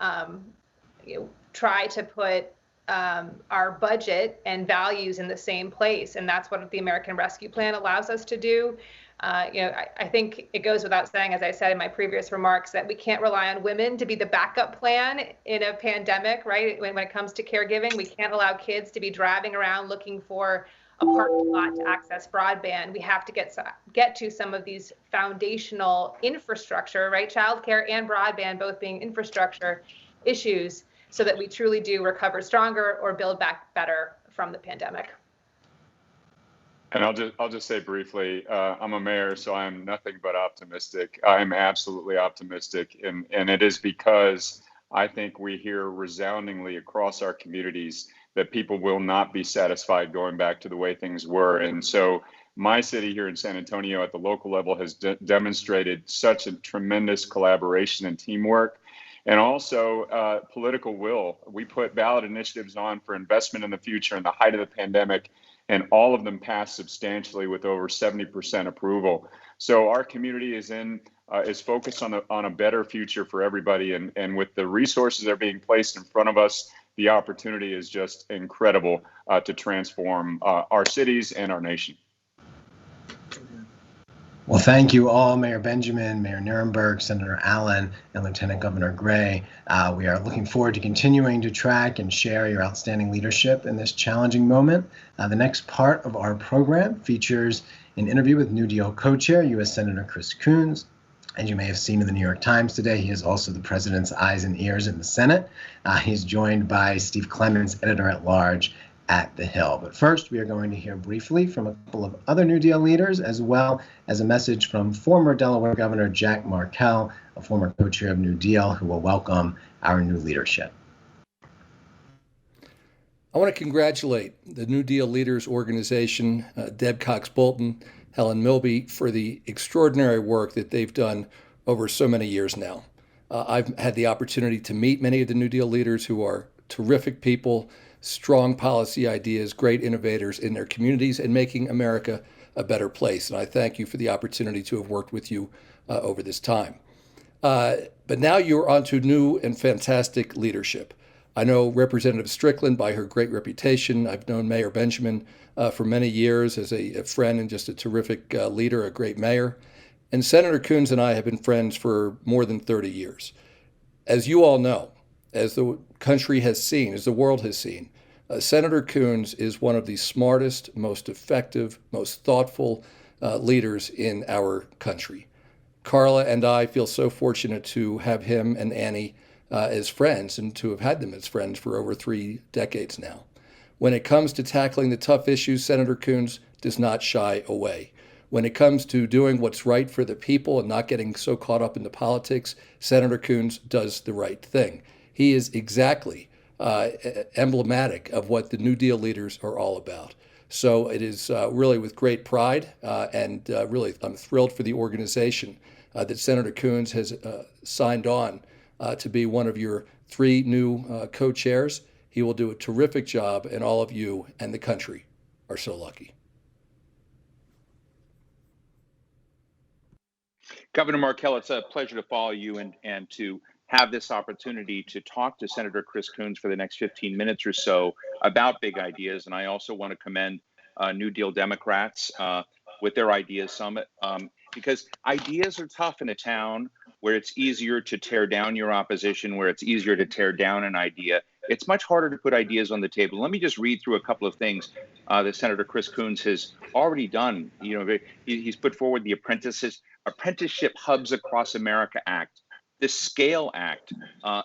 try to put our budget and values in the same place. And that's what the American Rescue Plan allows us to do. I think it goes without saying, as I said in my previous remarks, that we can't rely on women to be the backup plan in a pandemic, right? When it comes to caregiving, we can't allow kids to be driving around looking for a parking lot to access broadband. We have to get to some of these foundational infrastructure, right? Childcare and broadband both being infrastructure issues, so that we truly do recover stronger or build back better from the pandemic. And I'll just say briefly, I'm a mayor, so I'm nothing but optimistic. I'm absolutely optimistic, and it is because I think we hear resoundingly across our communities that people will not be satisfied going back to the way things were. And so my city here in San Antonio at the local level has demonstrated such a tremendous collaboration and teamwork, and also political will. We put ballot initiatives on for investment in the future in the height of the pandemic, and all of them passed substantially with over 70% approval. So our community is focused on a better future for everybody, and with the resources that are being placed in front of us, the opportunity is just incredible to transform our cities and our nation. Well, thank you all, Mayor Benjamin, Mayor Nirenberg, Senator Allen, and Lieutenant Governor Gray. We are looking forward to continuing to track and share your outstanding leadership in this challenging moment. The next part of our program features an interview with New Deal co-chair, U.S. Senator Chris Coons. As you may have seen in the New York Times today, he is also the president's eyes and ears in the Senate. He's joined by Steve Clemons, editor-at-large at The Hill. But first, we are going to hear briefly from a couple of other New Deal leaders, as well as a message from former Delaware Governor Jack Markell, a former co-chair of New Deal, who will welcome our new leadership. I want to congratulate the New Deal Leaders Organization, Deb Cox Bolton, Helen Milby, for the extraordinary work that they've done over so many years now. I've had the opportunity to meet many of the New Deal leaders who are terrific people, strong policy ideas, great innovators in their communities and making America a better place. And I thank you for the opportunity to have worked with you over this time. But now you're on to new and fantastic leadership. I know Representative Strickland by her great reputation. I've known Mayor Benjamin for many years as a friend and just a terrific leader, a great mayor. And Senator Coons and I have been friends for more than 30 years. As you all know, as the country has seen, as the world has seen, Senator Coons is one of the smartest, most effective, most thoughtful leaders in our country. Carla and I feel so fortunate to have him and Annie as friends and to have had them as friends for over 3 decades now. When it comes to tackling the tough issues, Senator Coons does not shy away. When it comes to doing what's right for the people and not getting so caught up in the politics, Senator Coons does the right thing. He is exactly emblematic of what the New Deal leaders are all about. So it is really with great pride and really I'm thrilled for the organization that Senator Coons has signed on to be one of your 3 new co-chairs. He will do a terrific job, and all of you and the country are so lucky. Governor Markell, it's a pleasure to follow you and to have this opportunity to talk to Senator Chris Coons for the next 15 minutes or so about big ideas. And I also want to commend New Deal Democrats with their Ideas Summit, because ideas are tough in a town where it's easier to tear down your opposition, where it's easier to tear down an idea. It's much harder to put ideas on the table. Let me just read through a couple of things that Senator Chris Coons has already done. You know, he's put forward the Apprenticeship Hubs Across America Act, the SCALE Act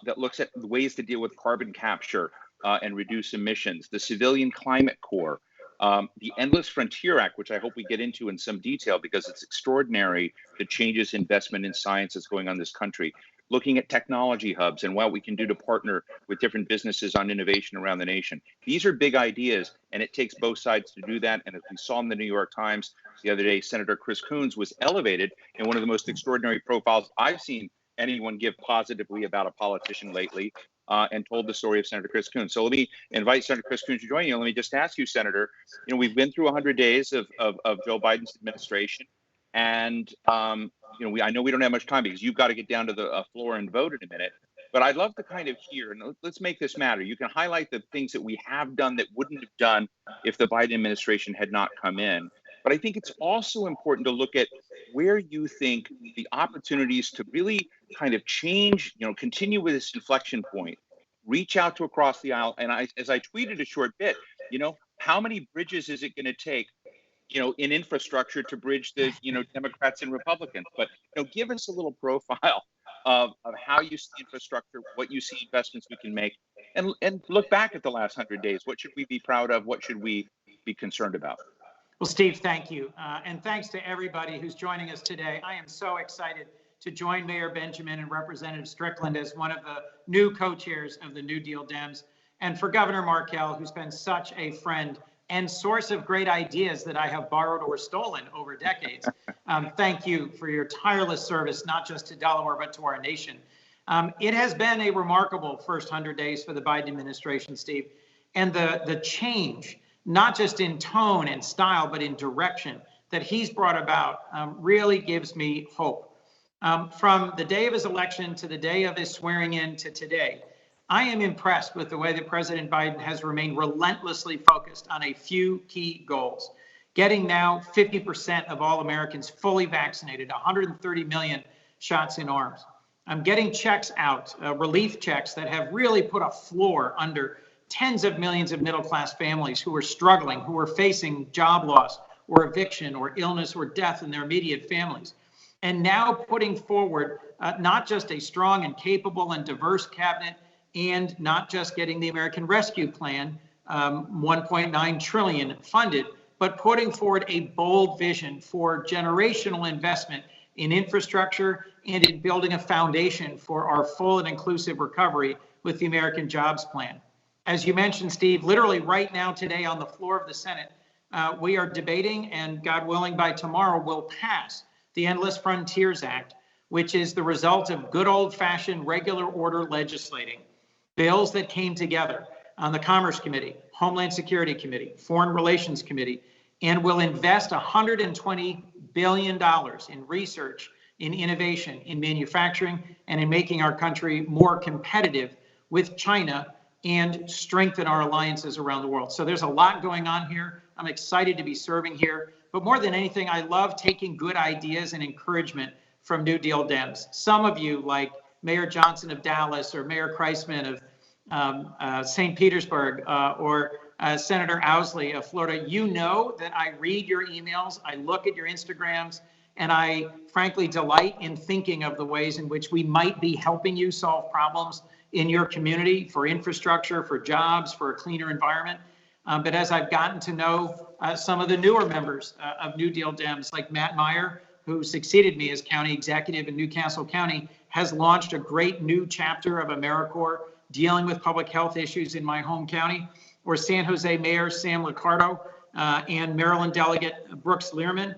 that looks at ways to deal with carbon capture and reduce emissions, the Civilian Climate Corps, the Endless Frontier Act, which I hope we get into in some detail because it's extraordinary the changes investment in science that's going on in this country, looking at technology hubs and what we can do to partner with different businesses on innovation around the nation. These are big ideas, and it takes both sides to do that. And as we saw in the New York Times the other day, Senator Chris Coons was elevated in one of the most extraordinary profiles I've seen anyone give positively about a politician lately, and told the story of Senator Chris Coons. So let me invite Senator Chris Coons to join you. Let me just ask you, Senator, you know, we've been through 100 days of Joe Biden's administration, and I know we don't have much time because you've got to get down to the floor and vote in a minute. But I'd love to kind of hear, and let's make this matter. You can highlight the things that we have done that wouldn't have done if the Biden administration had not come in. But I think it's also important to look at where you think the opportunities to really kind of change, continue with this inflection point, reach out to across the aisle. And as I tweeted a short bit, how many bridges is it going to take, in infrastructure to bridge the, Democrats and Republicans? But, give us a little profile of how you see infrastructure, what you see investments we can make, and look back at the last 100 days. What should we be proud of? What should we be concerned about? Well, Steve, thank you. And thanks to everybody who's joining us today. I am so excited to join Mayor Benjamin and Representative Strickland as one of the new co-chairs of the New Deal Dems, and for Governor Markell, who's been such a friend and source of great ideas that I have borrowed or stolen over decades. Thank you for your tireless service, not just to Delaware, but to our nation. It has been a remarkable first 100 days for the Biden administration, Steve, and the change, not just in tone and style, but in direction that he's brought about really gives me hope. From the day of his election to the day of his swearing in to today, I am impressed with the way that President Biden has remained relentlessly focused on a few key goals. Getting now 50% of all Americans fully vaccinated, 130 million shots in arms. Getting checks out, relief checks that have really put a floor under tens of millions of middle-class families who are struggling, who are facing job loss or eviction or illness or death in their immediate families. And now putting forward not just a strong and capable and diverse cabinet, and not just getting the American Rescue Plan, 1.9 trillion funded, but putting forward a bold vision for generational investment in infrastructure and in building a foundation for our full and inclusive recovery with the American Jobs Plan. As you mentioned, Steve, literally right now today on the floor of the Senate, we are debating, and God willing, by tomorrow we'll pass the Endless Frontiers Act, which is the result of good old-fashioned regular order legislating. Bills that came together on the Commerce Committee, Homeland Security Committee, Foreign Relations Committee, and will invest $120 billion in research, in innovation, in manufacturing, and in making our country more competitive with China and strengthen our alliances around the world. So there's a lot going on here. I'm excited to be serving here. But more than anything, I love taking good ideas and encouragement from New Deal Dems. Some of you, like Mayor Johnson of Dallas or Mayor Kreisman of St. Petersburg or Senator Owsley of Florida, you know that I read your emails, I look at your Instagrams, and I frankly delight in thinking of the ways in which we might be helping you solve problems in your community for infrastructure, for jobs, for a cleaner environment. But as I've gotten to know some of the newer members of New Deal Dems, like Matt Meyer, who succeeded me as county executive in Newcastle County, has launched a great new chapter of AmeriCorps dealing with public health issues in my home county, or San Jose Mayor Sam Liccardo and Maryland Delegate Brooks Learman,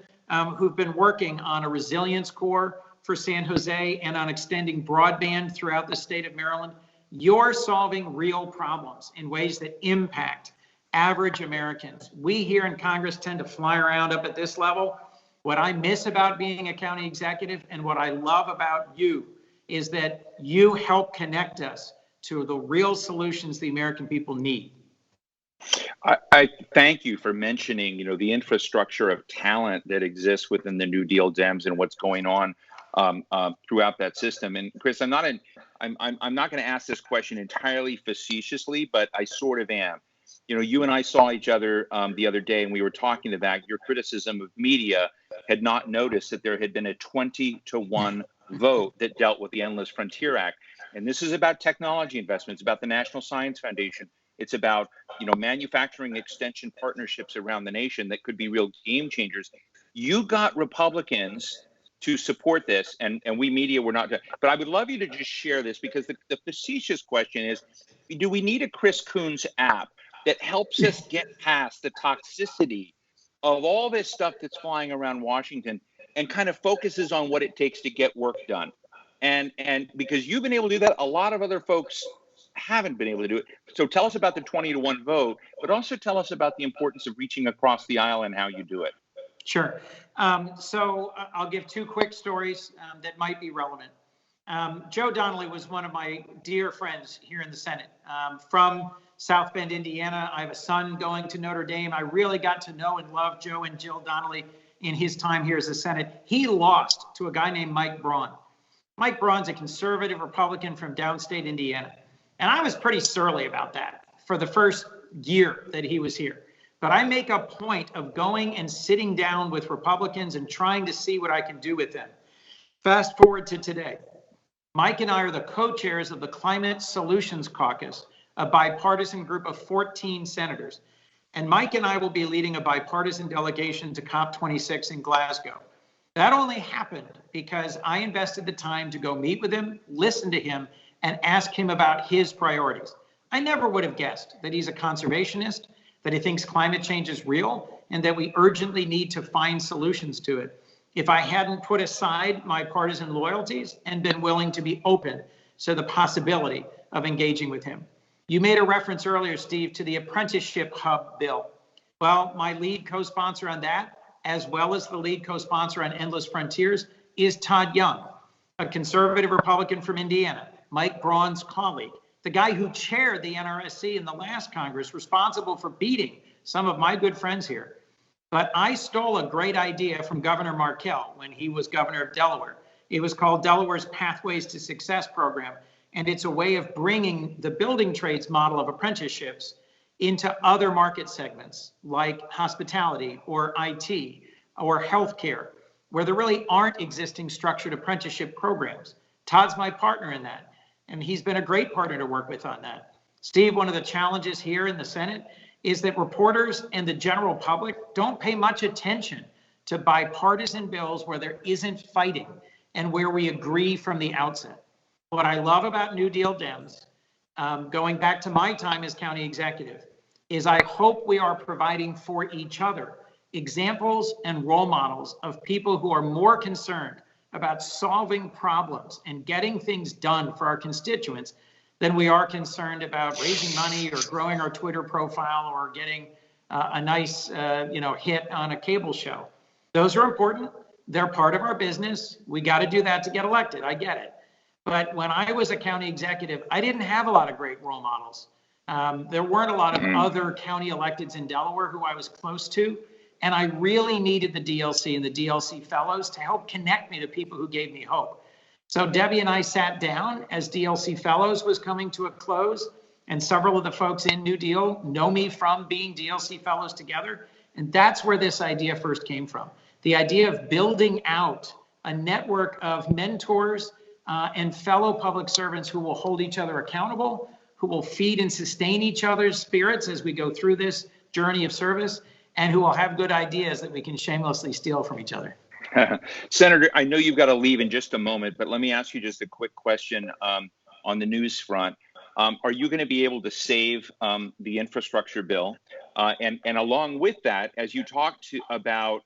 who've been working on a resilience corps for San Jose and on extending broadband throughout the state of Maryland. You're solving real problems in ways that impact average Americans. We here in Congress tend to fly around up at this level. What I miss about being a county executive and what I love about you is that you help connect us to the real solutions the American people need. I thank you for mentioning, the infrastructure of talent that exists within the New Deal Dems and what's going on throughout that system. And Chris, I'm not going to ask this question entirely facetiously, but I sort of am. You and I saw each other the other day, and we were talking to that. Your criticism of media had not noticed that there had been a 20-to-1 vote that dealt with the Endless Frontier Act. And this is about technology investments, about the National Science Foundation. It's about, manufacturing extension partnerships around the nation that could be real game changers. You got Republicans to support this, and we media were not. But I would love you to just share this, because the facetious question is, do we need a Chris Coons app that helps us get past the toxicity of all this stuff that's flying around Washington and kind of focuses on what it takes to get work done? And because you've been able to do that, a lot of other folks haven't been able to do it. So tell us about the 20-to-1 vote, but also tell us about the importance of reaching across the aisle and how you do it. Sure. So I'll give two quick stories that might be relevant. Joe Donnelly was one of my dear friends here in the Senate. From South Bend, Indiana. I have a son going to Notre Dame. I really got to know and love Joe and Jill Donnelly in his time here as a Senate. He lost to a guy named Mike Braun. Mike Braun's a conservative Republican from downstate Indiana. And I was pretty surly about that for the first year that he was here. But I make a point of going and sitting down with Republicans and trying to see what I can do with them. Fast forward to today. Mike and I are the co-chairs of the Climate Solutions Caucus, a bipartisan group of 14 senators. And Mike and I will be leading a bipartisan delegation to COP26 in Glasgow. That only happened because I invested the time to go meet with him, listen to him, and ask him about his priorities. I never would have guessed that he's a conservationist, that he thinks climate change is real, and that we urgently need to find solutions to it, if I hadn't put aside my partisan loyalties and been willing to be open to the possibility of engaging with him. You made a reference earlier, Steve, to the apprenticeship hub bill. Well, my lead co-sponsor on that, as well as the lead co-sponsor on Endless Frontiers, is Todd Young, a conservative Republican from Indiana, Mike Braun's colleague, the guy who chaired the NRSC in the last Congress, responsible for beating some of my good friends here. But I stole a great idea from Governor Markell when he was governor of Delaware. It was called Delaware's Pathways to Success program. And it's a way of bringing the building trades model of apprenticeships into other market segments like hospitality or IT or healthcare, where there really aren't existing structured apprenticeship programs. Todd's my partner in that, and he's been a great partner to work with on that. Steve, one of the challenges here in the Senate is that reporters and the general public don't pay much attention to bipartisan bills where there isn't fighting and where we agree from the outset. What I love about New Deal Dems going back to my time as county executive, is I hope we are providing for each other examples and role models of people who are more concerned about solving problems and getting things done for our constituents than we are concerned about raising money or growing our Twitter profile or getting a nice hit on a cable show. Those are important. They're part of our business. We got to do that to get elected. I get it. But when I was a county executive, I didn't have a lot of great role models. There weren't a lot of other county electeds in Delaware who I was close to. And I really needed the DLC and the DLC fellows to help connect me to people who gave me hope. So Debbie and I sat down as DLC fellows was coming to a close. And several of the folks in New Deal know me from being DLC fellows together. And that's where this idea first came from. The idea of building out a network of mentors and fellow public servants who will hold each other accountable, who will feed and sustain each other's spirits as we go through this journey of service, and who will have good ideas that we can shamelessly steal from each other. Senator, I know you've got to leave in just a moment, but let me ask you just a quick question on the news front. Are you going to be able to save the infrastructure bill? And along with that, as you talk about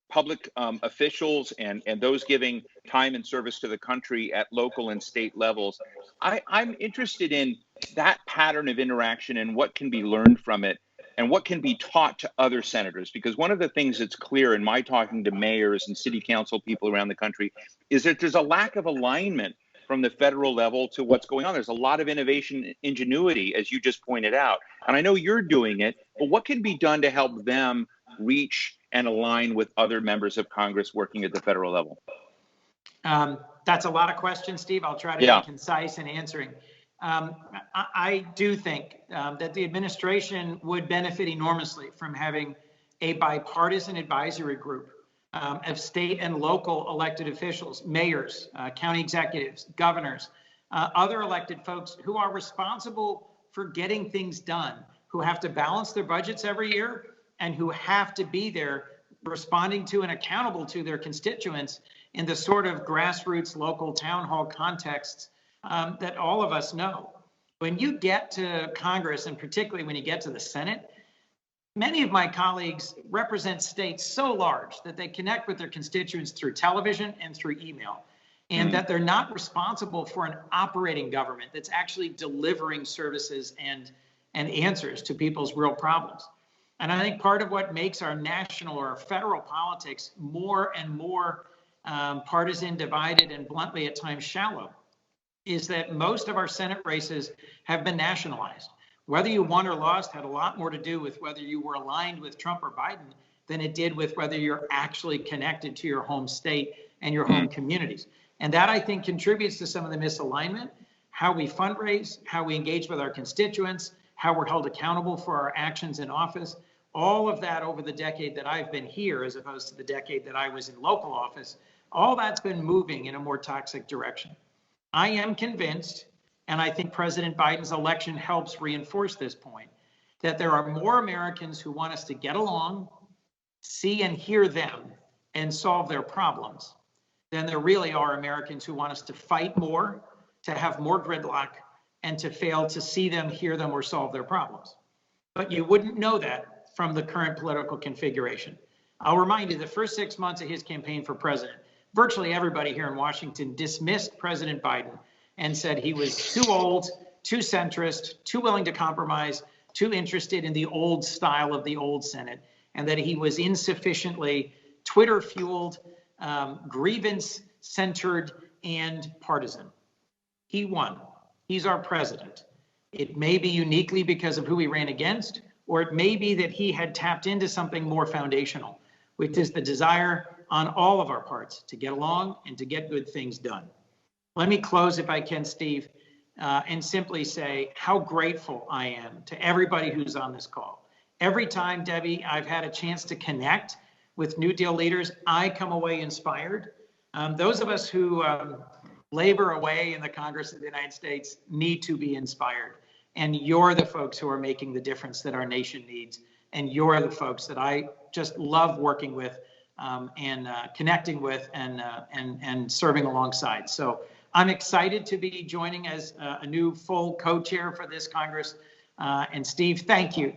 public officials and those giving time and service to the country at local and state levels, I'm interested in that pattern of interaction and what can be learned from it and what can be taught to other senators. Because one of the things that's clear in my talking to mayors and city council people around the country is that there's a lack of alignment from the federal level to what's going on. There's a lot of innovation ingenuity, as you just pointed out. And I know you're doing it, but what can be done to help them reach and align with other members of Congress working at the federal level? That's a lot of questions, Steve. I'll try to be concise in answering. I do think that the administration would benefit enormously from having a bipartisan advisory group of state and local elected officials, mayors, county executives, governors, other elected folks who are responsible for getting things done, who have to balance their budgets every year and who have to be there responding to and accountable to their constituents in the sort of grassroots local town hall contexts that all of us know. When you get to Congress, and particularly when you get to the Senate, many of my colleagues represent states so large that they connect with their constituents through television and through email, and that they're not responsible for an operating government that's actually delivering services and answers to people's real problems. And I think part of what makes our national or our federal politics more and more partisan, divided, and bluntly at times shallow is that most of our Senate races have been nationalized. Whether you won or lost had a lot more to do with whether you were aligned with Trump or Biden than it did with whether you're actually connected to your home state and your home communities. And that, I think, contributes to some of the misalignment, how we fundraise, how we engage with our constituents, how we're held accountable for our actions in office. All of that over the decade that I've been here, as opposed to the decade that I was in local office, all that's been moving in a more toxic direction. I am convinced, and I think President Biden's election helps reinforce this point, that there are more Americans who want us to get along, see and hear them, and solve their problems than there really are Americans who want us to fight more, to have more gridlock, and to fail to see them, hear them, or solve their problems. But you wouldn't know that from the current political configuration. I'll remind you, the first 6 months of his campaign for president, virtually everybody here in Washington dismissed President Biden and said he was too old, too centrist, too willing to compromise, too interested in the old style of the old Senate, and that he was insufficiently Twitter-fueled, grievance-centered, and partisan. He won. He's our president. It may be uniquely because of who he ran against, or it may be that he had tapped into something more foundational, which is the desire on all of our parts to get along and to get good things done. Let me close, if I can, Steve, and simply say how grateful I am to everybody who's on this call. Every time, Debbie, I've had a chance to connect with New Deal leaders, I come away inspired. Those of us who labor away in the Congress of the United States need to be inspired. And you're the folks who are making the difference that our nation needs. And you're the folks that I just love working with and connecting with and serving alongside. So I'm excited to be joining as a new full co-chair for this Congress. And Steve, thank you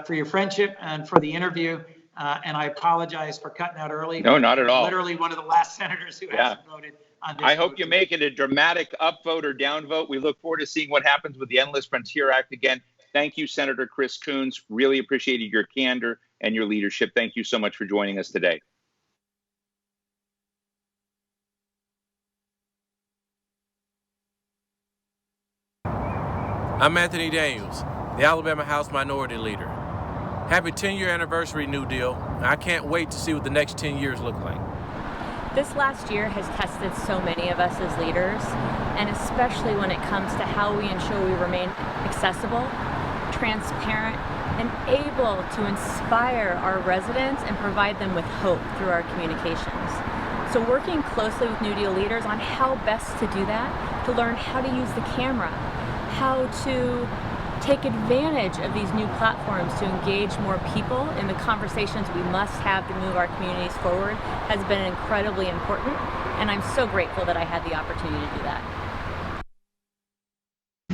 for your friendship and for the interview. And I apologize for cutting out early. No, not at all. Literally one of the last senators who hasn't voted on this. I hope you make it a dramatic upvote or downvote. We look forward to seeing what happens with the Endless Frontier Act again. Thank you, Senator Chris Coons. Really appreciated your candor and your leadership. Thank you so much for joining us today. I'm Anthony Daniels, the Alabama House Minority Leader. Happy 10-year anniversary, New Deal. I can't wait to see what the next 10 years look like. This last year has tested so many of us as leaders, and especially when it comes to how we ensure we remain accessible, transparent, and able to inspire our residents and provide them with hope through our communications. So working closely with New Deal leaders on how best to do that, to learn how to use the camera, how to take advantage of these new platforms to engage more people in the conversations we must have to move our communities forward has been incredibly important, and I'm so grateful that I had the opportunity to do that.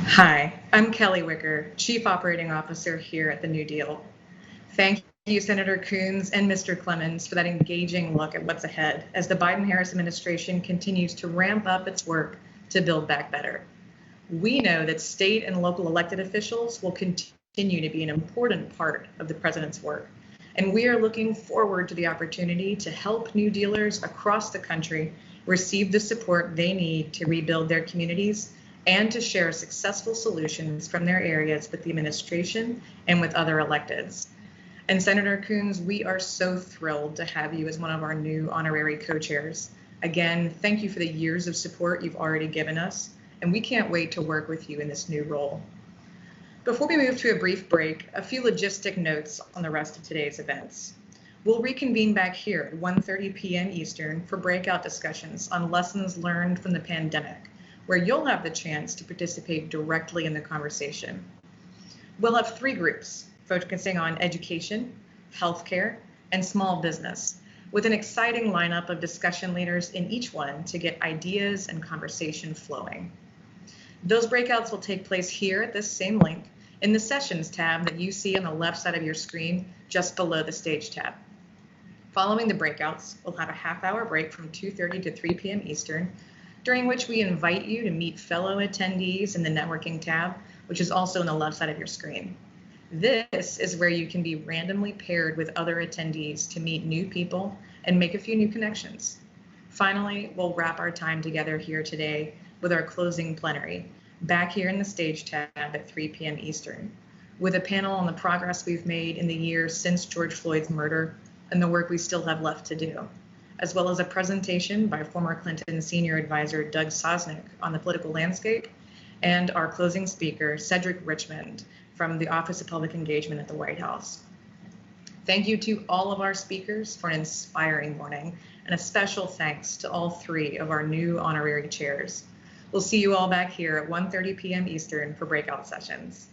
Hi, I'm Kelly Wicker, Chief Operating Officer here at the New Deal. Thank you, Senator Coons and Mr. Clemons, for that engaging look at what's ahead as the Biden-Harris administration continues to ramp up its work to build back better. We know that state and local elected officials will continue to be an important part of the president's work, and we are looking forward to the opportunity to help New Dealers across the country receive the support they need to rebuild their communities and to share successful solutions from their areas with the administration and with other electeds. And Senator Coons, we are so thrilled to have you as one of our new honorary co-chairs. Again, thank you for the years of support you've already given us, and we can't wait to work with you in this new role. Before we move to a brief break, a few logistic notes on the rest of today's events. We'll reconvene back here at 1:30 p.m. Eastern for breakout discussions on lessons learned from the pandemic, where you'll have the chance to participate directly in the conversation. We'll have 3 groups focusing on education, healthcare, and small business, with an exciting lineup of discussion leaders in each one to get ideas and conversation flowing. Those breakouts will take place here at this same link in the Sessions tab that you see on the left side of your screen, just below the Stage tab. Following the breakouts, we'll have a half-hour break from 2:30 to 3 p.m. Eastern, during which we invite you to meet fellow attendees in the Networking tab, which is also on the left side of your screen. This is where you can be randomly paired with other attendees to meet new people and make a few new connections. Finally, we'll wrap our time together here today with our closing plenary, back here in the Stage tab at 3 p.m. Eastern, with a panel on the progress we've made in the years since George Floyd's murder and the work we still have left to do, as well as a presentation by former Clinton Senior Advisor Doug Sosnick on the political landscape, and our closing speaker, Cedric Richmond, from the Office of Public Engagement at the White House. Thank you to all of our speakers for an inspiring morning, and a special thanks to all 3 of our new honorary chairs. We'll see you all back here at 1:30 p.m. Eastern for breakout sessions.